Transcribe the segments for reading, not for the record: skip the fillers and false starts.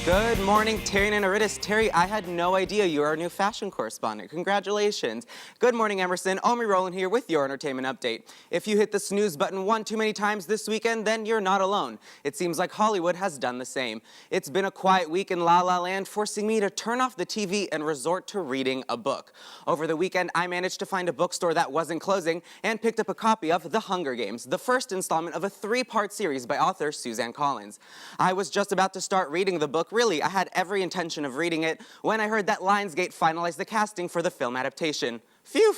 Good morning, Terry and Anaritis. Terry, I had no idea you are our new fashion correspondent. Congratulations. Good morning, Emerson. Omri Rowland here with your entertainment update. If you hit the snooze button one too many times this weekend, then you're not alone. It seems like Hollywood has done the same. It's been a quiet week in La La Land, forcing me to turn off the TV and resort to reading a book. Over the weekend, I managed to find a bookstore that wasn't closing and picked up a copy of The Hunger Games, the first installment of a three-part series by author Suzanne Collins. I was just about to start reading the book. Really, I had every intention of reading it when I heard that Lionsgate finalized the casting for the film adaptation. Phew!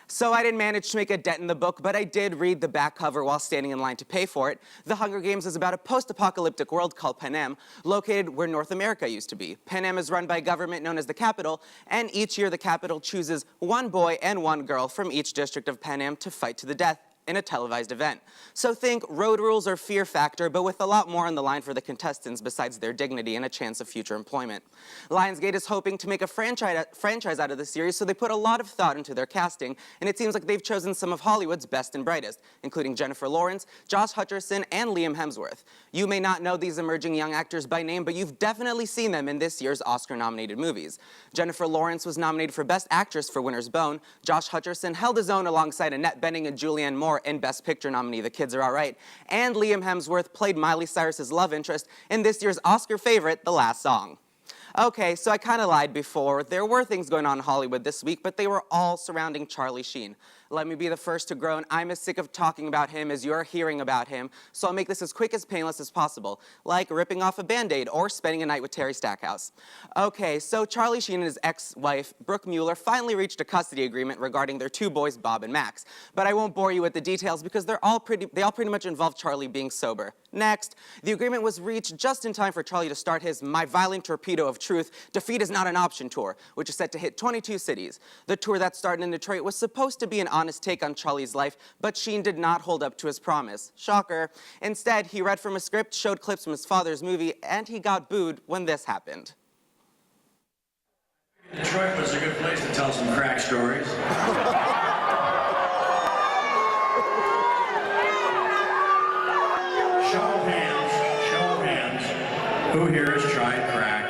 So I didn't manage to make a dent in the book, but I did read the back cover while standing in line to pay for it. The Hunger Games is about a post-apocalyptic world called Panem, located where North America used to be. Panem is run by a government known as the Capitol, and each year the Capitol chooses one boy and one girl from each district of Panem to fight to the death in a televised event. So think Road Rules or Fear Factor, but with a lot more on the line for the contestants besides their dignity and a chance of future employment. Lionsgate is hoping to make a franchise out of the series, so they put a lot of thought into their casting, and it seems like they've chosen some of Hollywood's best and brightest, including Jennifer Lawrence, Josh Hutcherson, and Liam Hemsworth. You may not know these emerging young actors by name, but you've definitely seen them in this year's Oscar-nominated movies. Jennifer Lawrence was nominated for Best Actress for Winter's Bone. Josh Hutcherson held his own alongside Annette Bening and Julianne Moore in Best Picture nominee The Kids Are Alright, and Liam Hemsworth played Miley Cyrus's love interest in this year's Oscar favorite, The Last Song. Okay, so I kind of lied before. There were things going on in Hollywood this week, but they were all surrounding Charlie Sheen. Let me be the first to groan. I'm as sick of talking about him as you're hearing about him, so I'll make this as quick as painless as possible, like ripping off a Band-Aid or spending a night with Terry Stackhouse. Okay, so Charlie Sheen and his ex-wife, Brooke Mueller, finally reached a custody agreement regarding their two boys, Bob and Max. But I won't bore you with the details because they all pretty much involve Charlie being sober. Next, the agreement was reached just in time for Charlie to start his My Violent Torpedo of Truth, Defeat is Not an Option tour, which is set to hit 22 cities. The tour that started in Detroit was supposed to be an honest take on Charlie's life, but Sheen did not hold up to his promise. Shocker. Instead, he read from a script, showed clips from his father's movie, and he got booed when this happened. Detroit was a good place to tell some crack stories. Show of hands, show of hands. Who here has tried crack?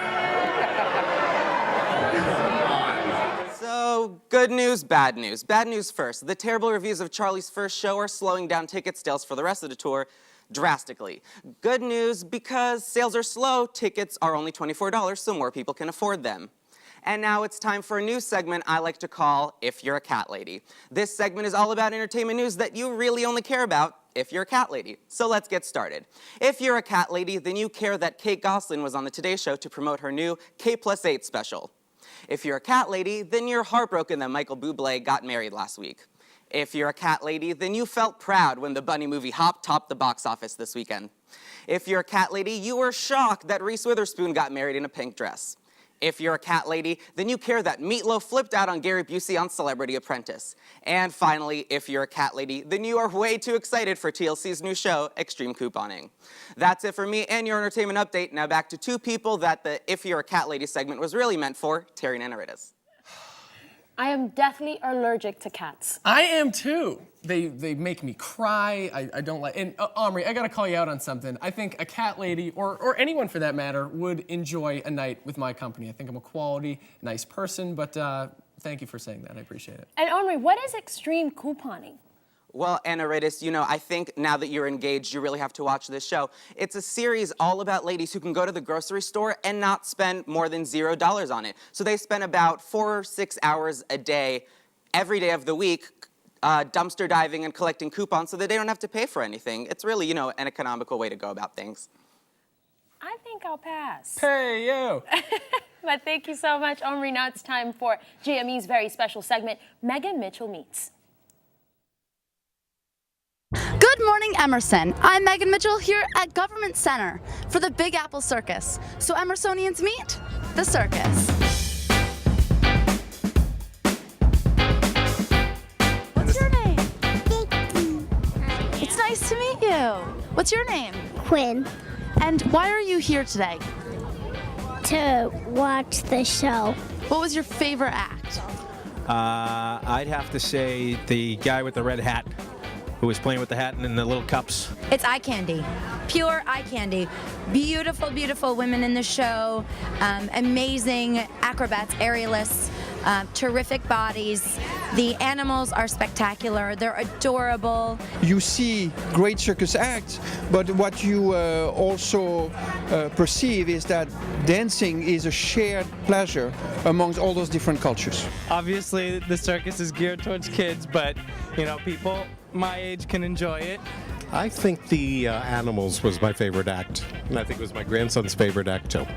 So, good news, bad news. Bad news first. The terrible reviews of Charlie's first show are slowing down ticket sales for the rest of the tour drastically. Good news, because sales are slow, tickets are only $24, so more people can afford them. And now it's time for a new segment I like to call If You're a Cat Lady. This segment is all about entertainment news that you really only care about if you're a cat lady. So let's get started. If you're a cat lady, then you care that Kate Gosselin was on the Today Show to promote her new K+8 special. If you're a cat lady, then you're heartbroken that Michael Bublé got married last week. If you're a cat lady, then you felt proud when the bunny movie Hop topped the box office this weekend. If you're a cat lady, you were shocked that Reese Witherspoon got married in a pink dress. If you're a cat lady, then you care that Meatloaf flipped out on Gary Busey on Celebrity Apprentice. And finally, if you're a cat lady, then you are way too excited for TLC's new show, Extreme Couponing. That's it for me and your entertainment update. Now back to two people that the If You're a Cat Lady segment was really meant for, Terry and Anaritis. I am deathly allergic to cats. I am too. They make me cry. I don't like. And Omri, I gotta call you out on something. I think a cat lady, or anyone for that matter, would enjoy a night with my company. I think I'm a quality, nice person. But thank you for saying that. I appreciate it. And Omri, what is extreme couponing? Well, Anaritis, you know, I think now that you're engaged, you really have to watch this show. It's a series all about ladies who can go to the grocery store and not spend more than $0 on it. So they spend about 4 or 6 hours a day, every day of the week, dumpster diving and collecting coupons so that they don't have to pay for anything. It's really, you know, an economical way to go about things. I think I'll pass. Hey, you. But thank you so much, Omri. Now it's time for GME's very special segment, Megan Mitchell Meets. Good morning, Emerson. I'm Megan Mitchell here at Government Center for the Big Apple Circus. So Emersonians meet the circus. What's your name? Vicky. It's nice to meet you. What's your name? Quinn. And why are you here today? To watch the show. What was your favorite act? I'd have to say the guy with the red hat. who was playing with the hat and in the little cups. It's eye candy, pure eye candy. Beautiful, beautiful women in the show, amazing acrobats, aerialists, terrific bodies. The animals are spectacular. They're adorable. You see great circus acts, but what you also perceive is that dancing is a shared pleasure amongst all those different cultures. Obviously, the circus is geared towards kids, but people my age can enjoy it. I think the animals was my favorite act, and I think it was my grandson's favorite act too.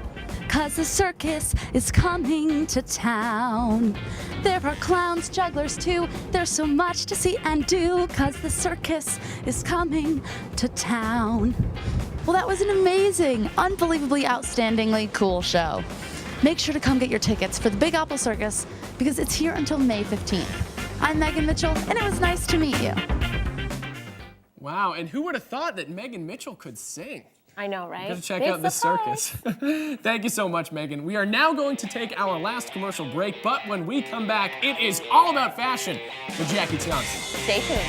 'Cause the circus is coming to town. There are clowns, jugglers too. There's so much to see and do. 'Cause the circus is coming to town. Well, that was an amazing, unbelievably outstandingly cool show. Make sure to come get your tickets for the Big Apple Circus because it's here until May 15th. I'm Megan Mitchell, and it was nice to meet you. Wow, and who would have thought that Megan Mitchell could sing? I know, right? Gotta check Big out this surprise. circus. Thank you so much, Megan. We are now going to take our last commercial break, but when we come back, it is all about fashion with Jackie Johnson. Stay tuned.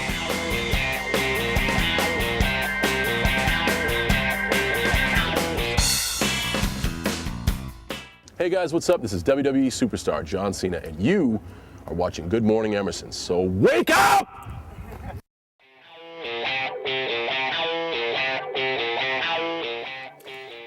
Hey guys, what's up? This is WWE superstar John Cena, and you are watching Good Morning Emerson. So wake up!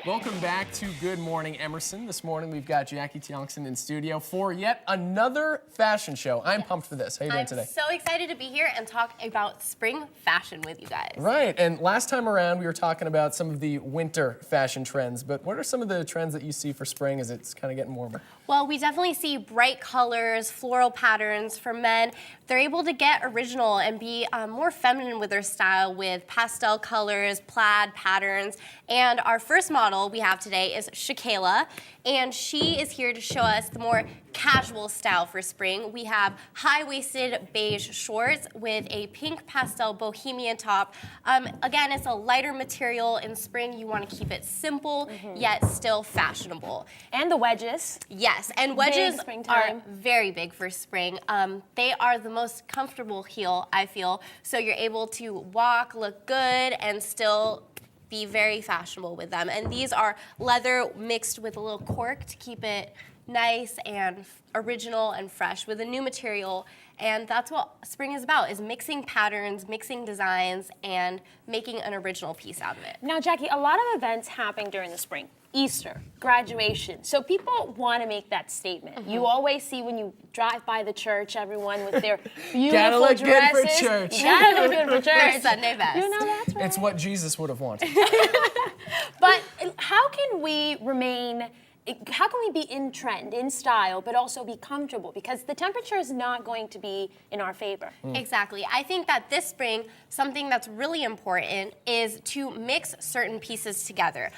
Welcome back to Good Morning Emerson. This morning we've got Jackie Johnson in studio for yet another fashion show. I'm pumped for this. How you doing today? I'm so excited to be here and talk about spring fashion with you guys. Right, and last time around we were talking about some of the winter fashion trends, but what are some of the trends that you see for spring as it's kind of getting warmer? Well, we definitely see bright colors, floral patterns for men. They're able to get original and be more feminine with their style with pastel colors, plaid patterns. And our first model we have today is Shakayla, and she is here to show us the more casual style for spring. We have high-waisted beige shorts with a pink pastel bohemian top. Again, it's a lighter material. In spring, you want to keep it simple, yet still fashionable. And the wedges. Yes, and wedges are very big for spring. They are the most comfortable heel, I feel, so you're able to walk, look good, and still be very fashionable with them. And these are leather mixed with a little cork to keep it nice and original and fresh with a new material. And that's what spring is about, is mixing patterns, mixing designs, and making an original piece out of it. Now, Jackie, a lot of events happen during the spring. Easter, graduation. So people want to make that statement. You always see when you drive by the church, everyone with their beautiful Gotta look dresses. good for church. You gotta look good for church. Their Sunday best. You know that's right. It's what Jesus would have wanted. But how can we be in trend, in style, but also be comfortable? Because the temperature is not going to be in our favor. Exactly. I think that this spring, something that's really important is to mix certain pieces together.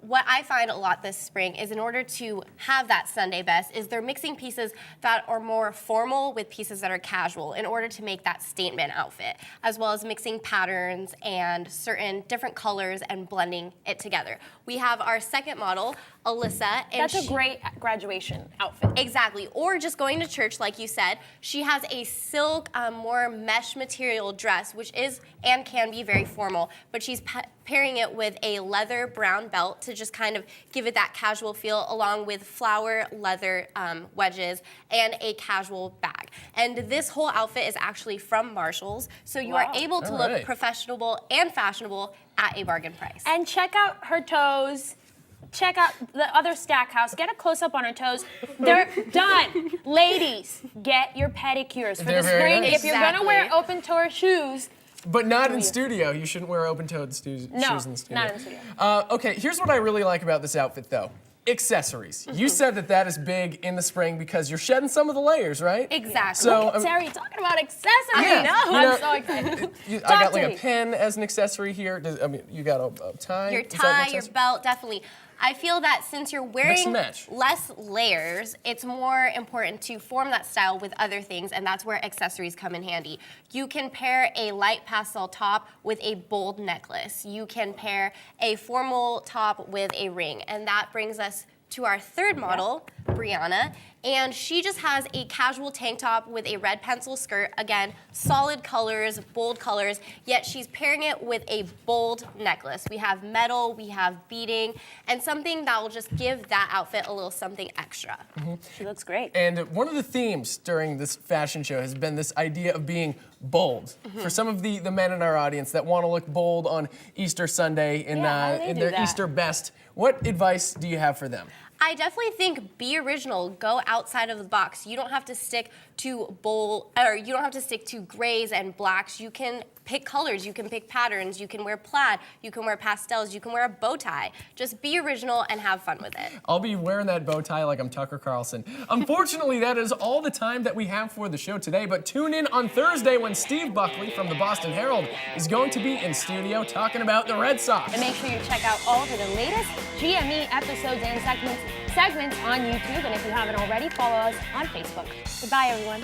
What I find a lot this spring is in order to have that Sunday best is they're mixing pieces that are more formal with pieces that are casual in order to make that statement outfit, as well as mixing patterns and certain different colors and blending it together. We have our second model, Alyssa. And That's a great graduation outfit. Exactly. Or just going to church, like you said. She has a silk, more mesh material dress, which is and can be very formal, but she's pairing it with a leather brown belt to just kind of give it that casual feel, along with flower leather wedges and a casual bag. And this whole outfit is actually from Marshall's, so you are able to look professional and fashionable at a bargain price. And check out her toes. Check out the other Stackhouse. Get a close-up on her toes. They're done. Ladies, get your pedicures for the spring. Nice. If you're going to wear open-toe shoes, But not in studio. You shouldn't wear open-toed shoes in the studio. No, not in the studio. Okay, here's what I really like about this outfit, though. Accessories. You said that is big in the spring because you're shedding some of the layers, right? Exactly. So, Look at Terry talking about accessories. I know. I'm so excited. I got like a pen as an accessory here. You got a tie? Your Is that an tie, your accessory? belt, definitely. I feel that since you're Mix wearing and match. less layers, it's more important to form that style with other things, and that's where accessories come in handy. You can pair a light pastel top with a bold necklace. You can pair a formal top with a ring, and that brings us to our third model, Brianna, and she just has a casual tank top with a red pencil skirt. Again, solid colors, bold colors, yet she's pairing it with a bold necklace. We have metal, we have beading, and something that will just give that outfit a little something extra. She looks great. And one of the themes during this fashion show has been this idea of being bold. For some of the men in our audience that want to look bold on Easter Sunday in their Easter best, what advice do you have for them? I definitely think be original. Go outside of the box. You don't have to stick to you don't have to stick to grays and blacks. You can pick colors, you can pick patterns, you can wear plaid, you can wear pastels, you can wear a bow tie. Just be original and have fun with it. I'll be wearing that bow tie like I'm Tucker Carlson. Unfortunately, that is all the time that we have for the show today, but tune in on Thursday when Steve Buckley from the Boston Herald is going to be in studio talking about the Red Sox. And make sure you check out all of the latest GME episodes and segments on YouTube. And if you haven't already, follow us on Facebook. Goodbye, everyone.